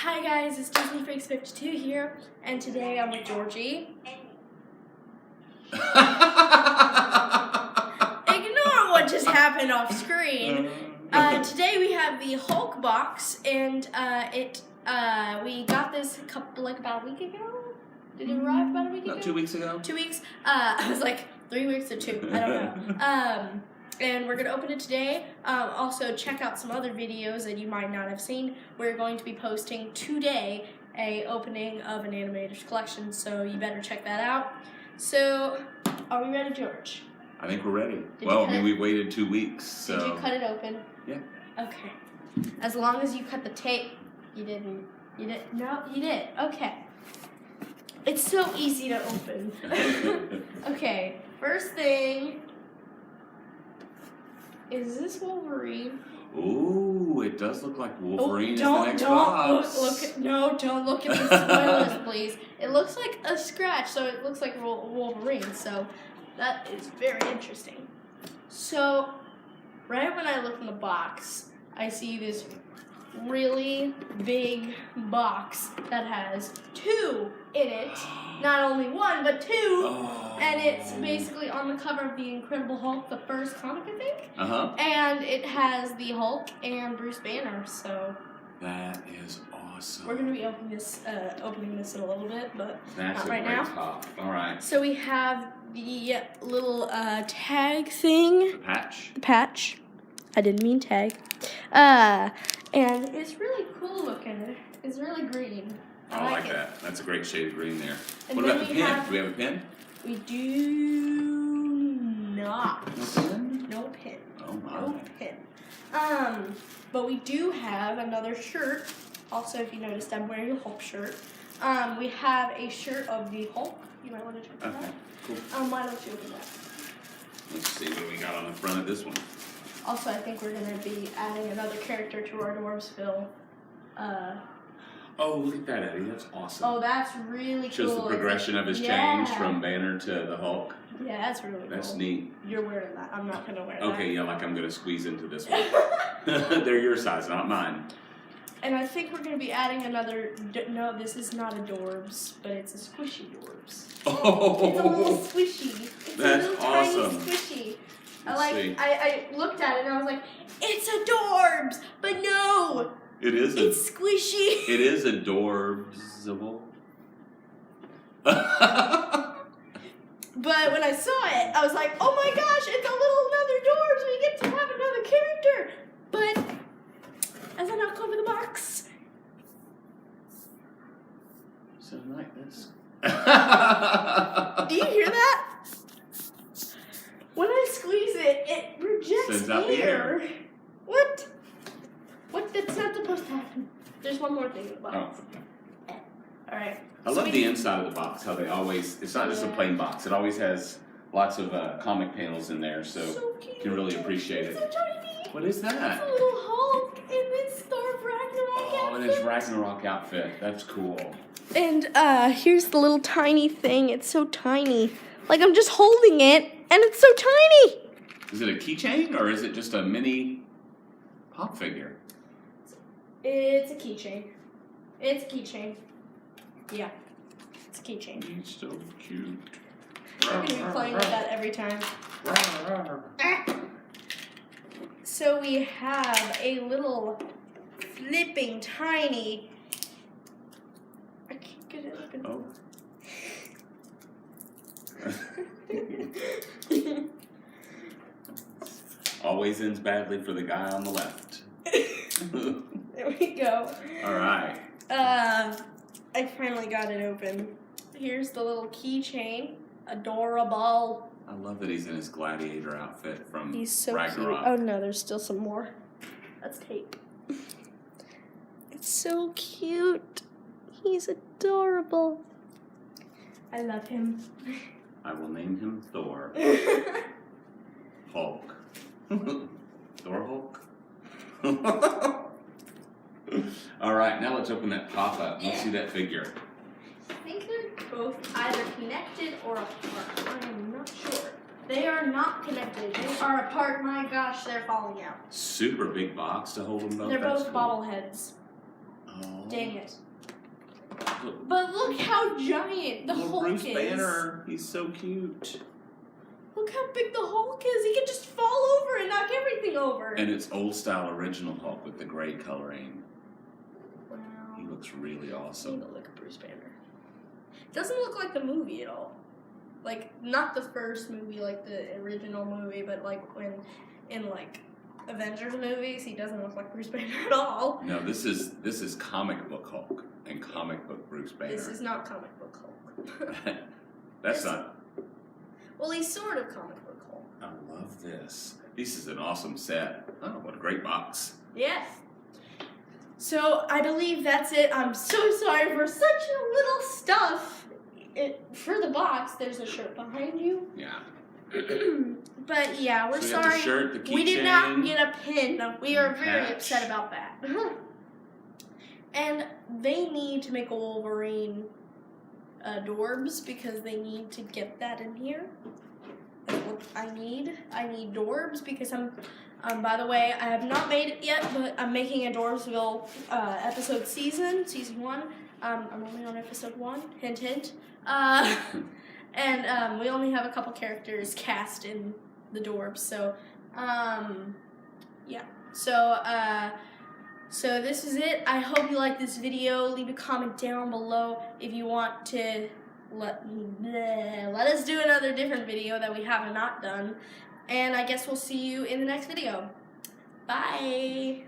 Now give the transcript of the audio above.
Hi guys, it's Disney Freaks 52 here, and today I'm with Georgie. Ignore what just happened off screen. Today we have the Hulk box, and we got this about a week ago. Did it arrive about a week ago? 2 weeks ago. 2 weeks. I was like 3 weeks or 2. I don't know. And we're going to open it today. Also, check out some other videos that you might not have seen. We're going to be posting today a opening of an Animators collection, so you better check that out. So, are we ready, George? I think we're ready. We waited 2 weeks, so... Did you cut it open? Yeah. Okay. As long as you cut the tape. You didn't. You did? No, you did. Okay. It's so easy to open. Okay, first thing... Is this Wolverine? Ooh, it does look like Wolverine is the next box. Don't look at the spoilers, please. It looks like a scratch, so it looks like Wolverine. So that is very interesting. So right when I look in the box, I see this really big box that has 2 in it. Not only 1, but 2. Oh. And it's basically on the cover of The Incredible Hulk, the first comic, I think. Uh-huh. And it has the Hulk and Bruce Banner, so... That is awesome. We're going to be opening this in a little bit, but not right now. Top. All right. So we have the little tag thing. The patch. The patch. I didn't mean tag. And it's really cool looking. It's really green. I like that. That's a great shade of green there. And what about the pin? Do we have a pin? We do not. No pin? No pin. Oh my. No pin. But we do have another shirt. Also, if you noticed, I'm wearing a Hulk shirt. We have a shirt of the Hulk. You might want to check that out. Cool. Why don't you open that? Let's see what we got on the front of this one. Also, I think we're going to be adding another character to our Dwarvsville. Oh, look at that, Eddie. That's awesome. Oh, that's really cool. Shows the progression of his change from Banner to the Hulk. Yeah, that's really cool. That's neat. You're wearing that. I'm not going to wear that. Okay, yeah, like I'm going to squeeze into this one. They're your size, not mine. And I think we're going to be adding another... No, this is not a Dorbs, but it's a squishy Dorbs. Oh! It's a little squishy. It's That's a little awesome. tiny squishy. I I looked at it and I was like, it's a Dorbs! But no! It is. It's squishy. It is adorbsable. But when I saw it, I was like, oh my gosh, it's a little another Dorbs. We get to have another character. But as I knock over the box. So like this. Do you hear that? When I squeeze it, it rejects Sends out the air. What? That's not supposed to happen. There's one more thing in the box. Oh. Alright. I love the inside of the box, how they always, it's not just a plain box, it always has lots of comic panels in there, so cute. you can really appreciate It's it. so tiny. What is that? It's a little Hulk in this Thor Ragnarok Oh, in his Ragnarok outfit. That's cool. And here's the little tiny thing. It's so tiny. Like I'm just holding it, and it's so tiny. Is it a keychain, or is it just a mini pop figure? It's a keychain. It's a keychain. Yeah, it's a keychain. He's so cute. We're going to be playing with that every time. So we have a little flipping tiny... I can't get it open. Oh. Always ends badly for the guy on the left. There we go. All right. I finally got it open. Here's the little keychain. Adorable. I love that he's in his gladiator outfit from He's so Ragnarok. cute. Oh no, there's still some more. That's tape. It's so cute. He's adorable. I love him. I will name him Thor. Hulk. Thor Hulk? All right, now let's open that pop-up. Let's see that figure. I think they're both either connected or apart. I am not sure. They are not connected. They are apart. My gosh, they're falling out. Super big box to hold them both. They're That's both cool. bobbleheads. Oh. Dang it. Look, But look how giant the little Hulk Bruce is. Banner. He's so cute. Look how big the Hulk is. He can just fall over and knock everything over. And it's old style original Hulk with the gray coloring. Wow. He looks really I awesome. need to look at Bruce Banner. Doesn't look like the movie at all. Like, not the first movie, like the original movie, but like when in like Avengers movies, he doesn't look like Bruce Banner at all. No, this is comic book Hulk and comic book Bruce Banner. This is not comic book Hulk. That's this- not. Well, he's sort of comic book Hulk. I love this. This is an awesome set. Oh, what a great box. Yes. So I believe that's it. I'm so sorry for such a little stuff. For the box, there's a shirt behind you. Yeah. But yeah, we're So we got sorry. the shirt, the We did not keychain. get a pin. We are and very patch. upset about that. And they need to make a Wolverine Dorbs because they need to get that in here. That's what I need. I need Dorbs because I'm. By the way, I have not made it yet, but I'm making a Dorbsville episode season 1. I'm only on episode 1. Hint, hint. And we only have a couple characters cast in the Dorbs, so yeah. So this is it. I hope you like this video. Leave a comment down below if you want to let us do another different video that we have not done. And I guess we'll see you in the next video. Bye.